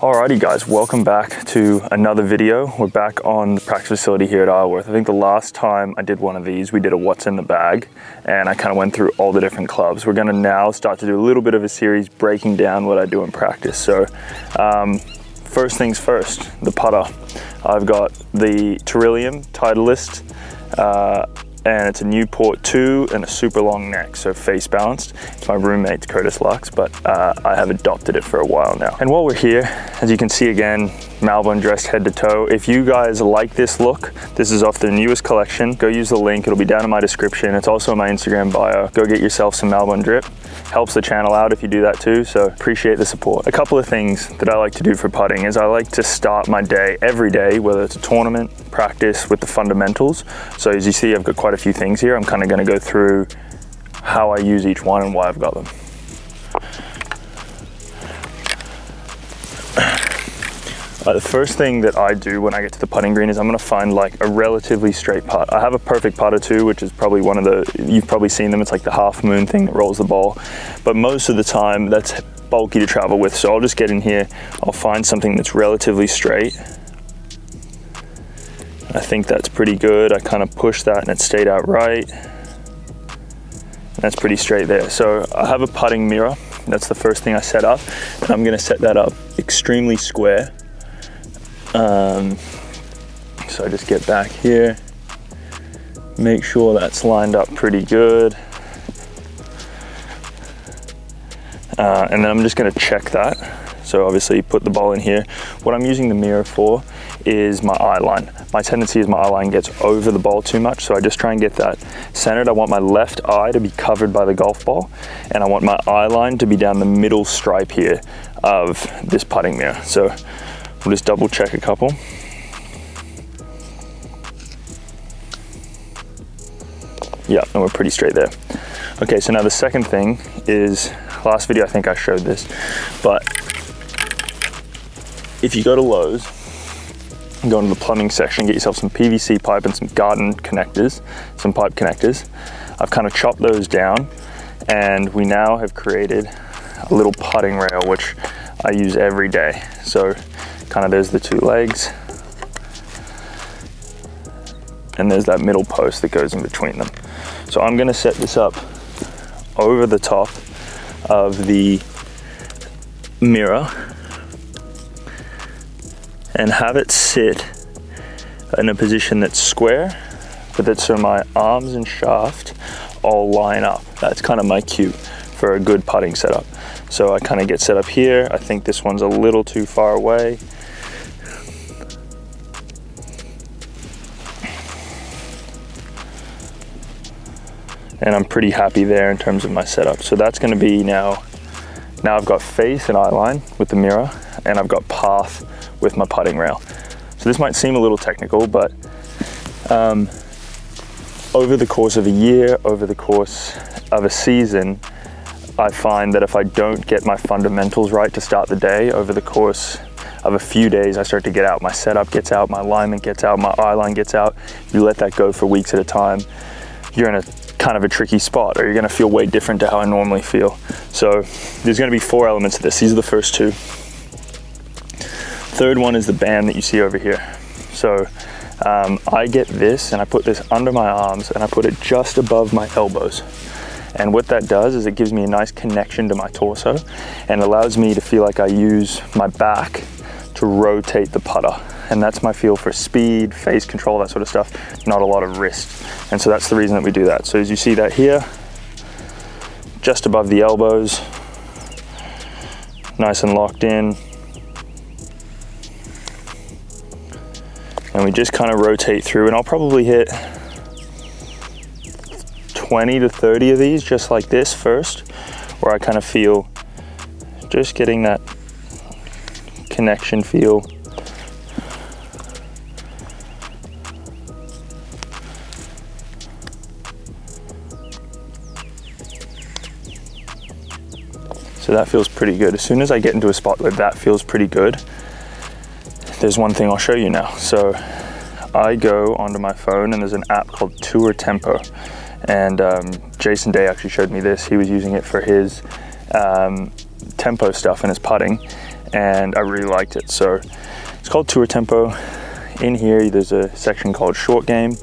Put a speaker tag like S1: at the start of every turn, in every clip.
S1: Alrighty guys, welcome back to another video. We're back on the practice facility here at Isleworth. I think the last time I did one of these, we did a what's in the bag, and I kind of went through all the different clubs. We're gonna now start to do a little bit of a series breaking down what I do in practice. So first things first, the putter. I've got the Trillium Titleist, and it's a Newport 2 and a super long neck, so face balanced. It's my roommate's Curtis Lux, but I have adopted it for a while now. And while we're here, as you can see again, Malbon dressed head to toe. If you guys like this look, this is off their newest collection. Go use the link, it'll be down in my description. It's also in my Instagram bio. Go get yourself some Malbon drip. Helps the channel out if you do that too, so appreciate the support. A couple of things that I like to do for putting is I like to start my day every day, whether it's a tournament, practice, with the fundamentals. So as you see, I've got quite a few things here. I'm kind of going to go through how I use each one and why I've got them. The first thing that I do when I get to the putting green is I'm going to find like a relatively straight putt. I have a perfect putter too, which is probably one of the, you've probably seen them, it's like the half moon thing that rolls the ball. But most of the time that's bulky to travel with. So I'll just get in here, I'll find something that's relatively straight. I think that's pretty good. I kind of pushed that and it stayed out right. That's pretty straight there. So I have a putting mirror. That's the first thing I set up. And I'm going to set that up extremely square. So I just get back here, make sure that's lined up pretty good. And then I'm just going to check that. So obviously put the ball in here. What I'm using the mirror for is my eye line. My tendency is my eye line gets over the ball too much, so I just try and get that centered. I want my left eye to be covered by the golf ball, and I want my eye line to be down the middle stripe here of this putting mirror. So we'll just double check a couple. Yeah, and we're pretty straight there. Okay, so now the second thing is, last video I think I showed this, but if you go to Lowe's, go into the plumbing section, get yourself some PVC pipe and some garden connectors, some pipe connectors. I've kind of chopped those down, and we now have created a little putting rail, which I use every day. So kind of there's the two legs, and there's that middle post that goes in between them. So I'm going to set this up over the top of the mirror and have it sit in a position that's square, but that's so my arms and shaft all line up. That's kind of my cue for a good putting setup. So I kind of get set up here. I think this one's a little too far away. And I'm pretty happy there in terms of my setup. So that's going to be now I've got face and eye line with the mirror, and I've got path with my putting rail. So this might seem a little technical, but over the course of a year, over the course of a season, I find that if I don't get my fundamentals right to start the day, over the course of a few days, I start to get out. My setup gets out, my alignment gets out, my eye line gets out. You let that go for weeks at a time, you're in a kind of a tricky spot, or you're going to feel way different to how I normally feel. So there's going to be 4 elements to this. These are the first 2. Third one is the band that you see over here. So I get this and I put this under my arms and I put it just above my elbows. And what that does is it gives me a nice connection to my torso and allows me to feel like I use my back to rotate the putter. And that's my feel for speed, face control, that sort of stuff, not a lot of wrist. And so that's the reason that we do that. So as you see that here, just above the elbows, nice and locked in. And we just kind of rotate through, and I'll probably hit 20 to 30 of these just like this first, where I kind of feel just getting that connection feel. So that feels pretty good. As soon as I get into a spot where that feels pretty good, there's one thing I'll show you now. So I go onto my phone and there's an app called Tour Tempo. And Jason Day actually showed me this. He was using it for his tempo stuff and his putting. and I really liked it. So it's called Tour Tempo. In here, there's a section called Short Game,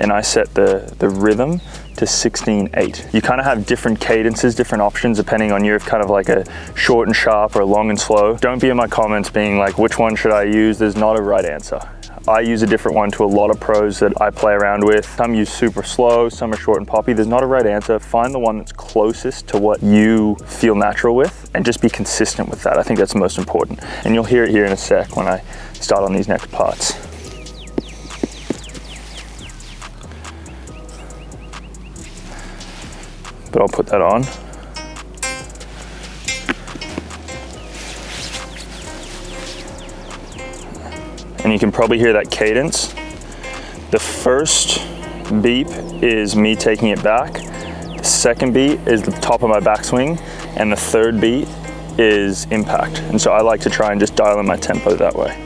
S1: and I set the rhythm to 16/8. You kind of have different cadences, different options, depending on your kind of like a short and sharp or long and slow. Don't be in my comments being like, which one should I use? There's not a right answer. I use a different one to a lot of pros that I play around with. Some use super slow, some are short and poppy. There's not a right answer. Find the one that's closest to what you feel natural with and just be consistent with that. I think that's the most important. And you'll hear it here in a sec when I start on these next parts. But I'll put that on. And you can probably hear that cadence. The first beep is me taking it back. The second beat is the top of my backswing. And the third beat is impact. And so I like to try and just dial in my tempo that way.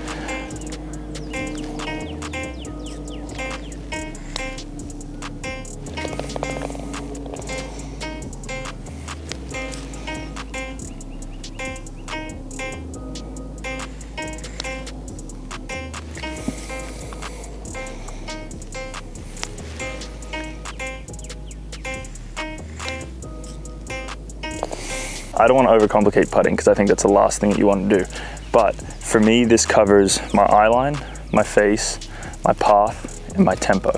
S1: I don't want to overcomplicate putting because I think that's the last thing that you want to do. But for me, this covers my eye line, my face, my path, and my tempo.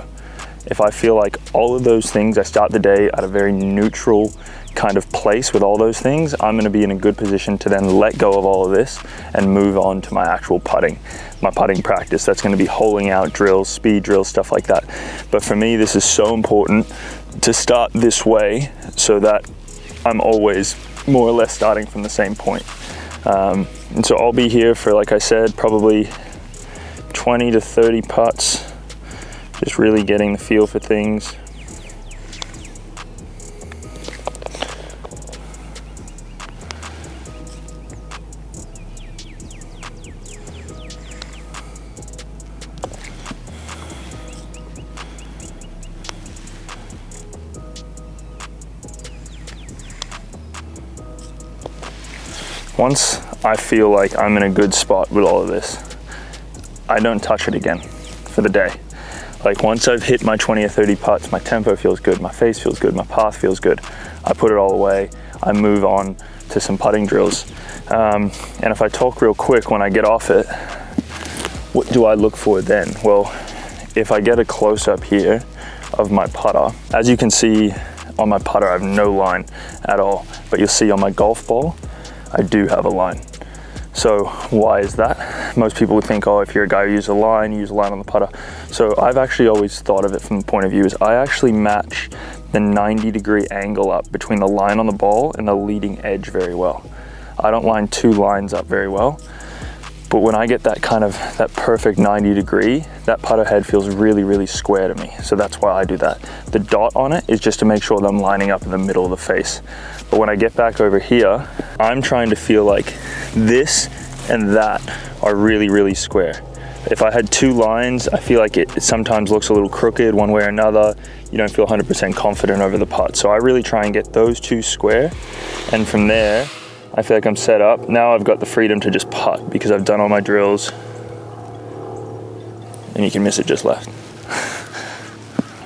S1: If I feel like all of those things, I start the day at a very neutral kind of place with all those things, I'm going to be in a good position to then let go of all of this and move on to my actual putting, my putting practice. That's going to be holing out drills, speed drills, stuff like that. But for me, this is so important to start this way so that I'm always more or less starting from the same point. And so I'll be here for, like I said, probably 20 to 30 putts, just really getting the feel for things. Once I feel like I'm in a good spot with all of this, I don't touch it again for the day. Like once I've hit my 20 or 30 putts, my tempo feels good, my face feels good, my path feels good. I put it all away, I move on to some putting drills. And if I talk real quick when I get off it, what do I look for then? Well, if I get a close up here of my putter, as you can see on my putter, I have no line at all, but you'll see on my golf ball, I do have a line. So why is that? Most people would think, oh, if you're a guy who uses a line, you use a line on the putter. So I've actually always thought of it from the point of view is I actually match the 90-degree angle up between the line on the ball and the leading edge very well. I don't line two lines up very well, but when I get that kind of, that perfect 90-degree, that putter head feels really, really square to me. So that's why I do that. The dot on it is just to make sure that I'm lining up in the middle of the face. But when I get back over here, I'm trying to feel like this and that are really, really square. If I had two lines, I feel like it sometimes looks a little crooked one way or another. You don't feel 100% confident over the putt. So I really try and get those two square. And from there, I feel like I'm set up. Now I've got the freedom to just putt because I've done all my drills. And you can miss it just left.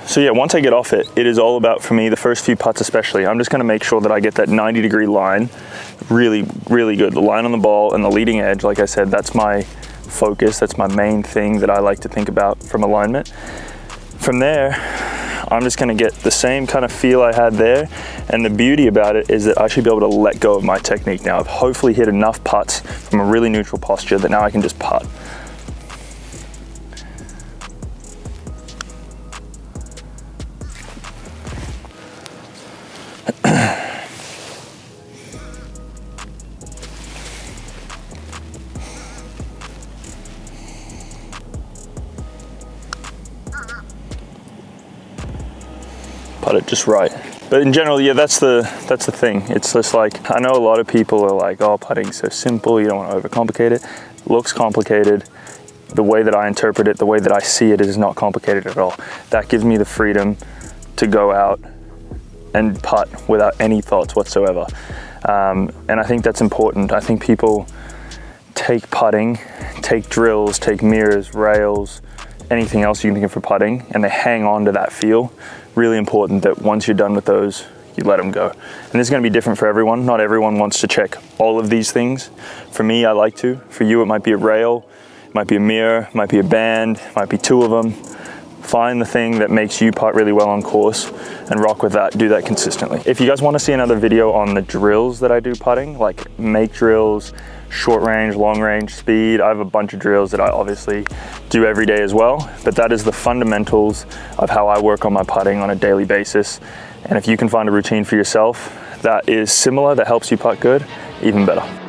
S1: So yeah, once I get off it, it is all about, for me, the first few putts especially, I'm just gonna make sure that I get that 90-degree line really, really good. The line on the ball and the leading edge, like I said, that's my focus. That's my main thing that I like to think about from alignment. From there, I'm just gonna get the same kind of feel I had there. And the beauty about it is that I should be able to let go of my technique now. I've hopefully hit enough putts from a really neutral posture that now I can just putt. Putt it just right. But in general, yeah, that's the thing. It's just like, I know a lot of people are like, oh, putting's so simple, you don't want to overcomplicate it. Looks complicated. The way that I interpret it, the way that I see it is not complicated at all. That gives me the freedom to go out and putt without any thoughts whatsoever. And I think that's important. I think people take putting, take drills, take mirrors, rails, anything else you can think of for putting, and they hang on to that feel. Really important that once you're done with those, you let them go. And this is going to be different for everyone. Not everyone wants to check all of these things. For me, I like to. For you, it might be a rail, it might be a mirror, it might be a band, it might be two of them. Find the thing that makes you putt really well on course and rock with that. Do that consistently. If you guys want to see another video on the drills that I do putting, like make drills, short range, long range, speed, I have a bunch of drills that I obviously do every day as well, but that is the fundamentals of how I work on my putting on a daily basis. And if you can find a routine for yourself that is similar, that helps you putt good, even better.